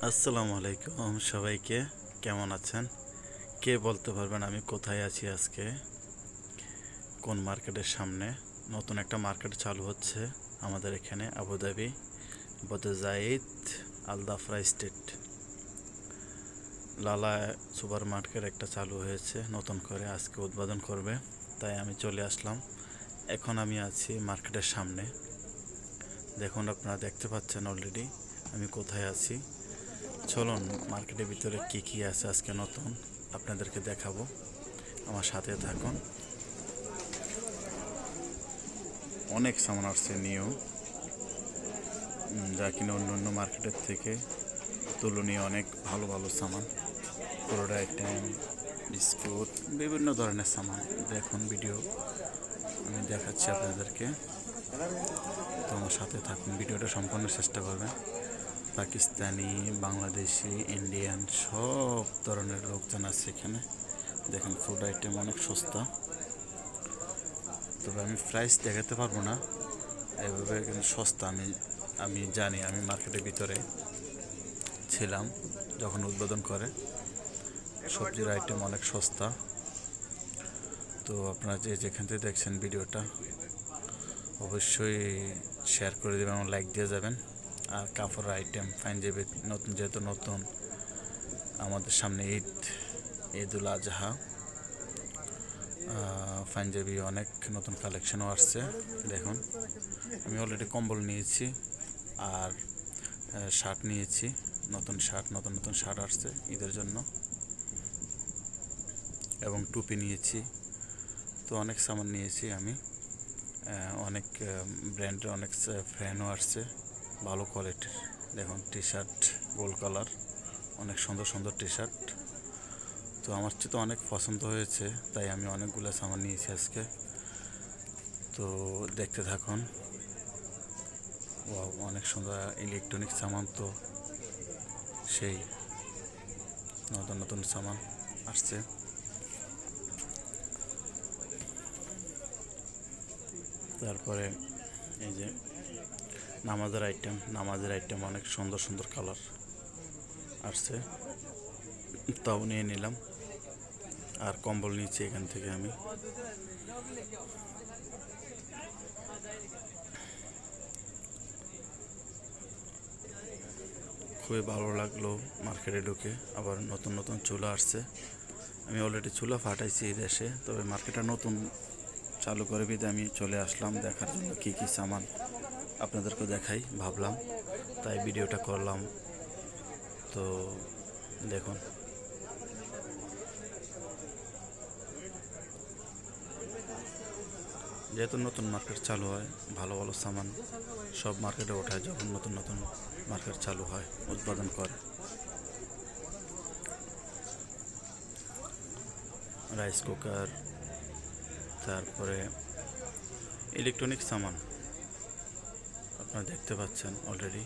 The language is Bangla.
আসসালামু আলাইকুম সবাইকে। কেমন আছেন? কে বলতে পারবেন আমি কোথায় আছি আজকে? কোন মার্কেটের সামনে? নতুন একটা মার্কেট চালু হচ্ছে আমাদের এখানে আবুধাবি বদজাইদ আলদাফরা স্টেট লালা সুপার মার্কেট একটা চালু হয়েছে নতুন করে, আজকে উদ্বোধন করবে। তাই আমি চলে আসলাম। এখন আমি আছি মার্কেটের সামনে। দেখুন, আপনারা দেখতে পাচ্ছেন অলরেডি আমি কোথায় আছি। চলুন মার্কেটের ভিতরে কি কি আছে আজকে নতুন আপনাদেরকে দেখাবো। আমার সাথে থাকুন। অনেক সামান আসছে নিউ, যা কিনা অন্য অন্য মার্কেটের থেকে তুলনীয় অনেক ভালো ভালো সামান, ফ্রুট আইটেম, বিস্কুট, বিভিন্ন ধরনের সামান। দেখুন ভিডিও আমি দেখাচ্ছি আপনাদেরকে, তো আমার সাথে থাকুন, ভিডিওটা সম্পূর্ণ চেষ্টা করবেন। পাকিস্তানি, বাংলাদেশি, ইন্ডিয়ান সব ধরনের লোকজন আছে এখানে। দেখেন ফুড আইটেম অনেক সস্তা, তবে আমি প্রাইস দেখাতে পারবো না এভাবে, কিন্তু সস্তা। আমি জানি, আমি মার্কেটের ভিতরে ছিলাম যখন উদ্বোধন করে। সবজির আইটেম অনেক সস্তা। তো আপনারা যে যেখান থেকে দেখছেন ভিডিওটা অবশ্যই শেয়ার করে দেবেন এবং লাইক দিয়ে যাবেন। আর কাপড়ের আইটেম, পাঞ্জাবি নতুন, যেহেতু নতুন আমাদের সামনে ঈদুল আজহা, পাঞ্জাবি অনেক নতুন কালেকশনও আসছে। দেখুন, আমি অলরেডি কম্বল নিয়েছি আর শার্ট নিয়েছি। নতুন নতুন শার্ট আসছে ঈদের জন্য, এবং টুপি নিয়েছি। তো অনেক সামান নিয়েছি আমি। অনেক ব্র্যান্ডের অনেক ফ্যানও আসছে ভালো কোয়ালিটির। দেখুন টি শার্ট গোল্ড কালার, অনেক সুন্দর সুন্দর টি শার্ট। তো আমার তো অনেক পছন্দ হয়েছে, তাই আমি অনেকগুলো সামান নিয়েছি আজকে। তো দেখতে থাকুন। অনেক সুন্দর ইলেকট্রনিক সামান, তো সেই নতুন নতুন সামান আসছে। তারপরে এই যে নামাজের আইটেম অনেক সুন্দর সুন্দর কালার আসছে, তাও নিয়ে নিলাম। আর কম্বল নিয়েছি এখান থেকে আমি। খুবই ভালো লাগলো মার্কেটে ঢুকে। আবার নতুন নতুন চুলা আসছে। আমি অলরেডি চুলা ফাটাইছি এই দেশে, তবে মার্কেটটা নতুন চালু করে বিধে আমি চলে আসলাম দেখার জন্য কী কী সামান আপনাদেরকে দেখাই ভাবলাম, তাই ভিডিওটা করলাম। তো দেখুন, যেহেতু নতুন মার্কেট চালু হয়, ভালো ভালো সামান সব মার্কেটে ওঠায় যখন নতুন নতুন মার্কেট চালু হয়, উৎপাদন করে। রাইস কুকার, তারপরে ইলেকট্রনিক সামান আপনারা দেখতে পাচ্ছেন অলরেডি।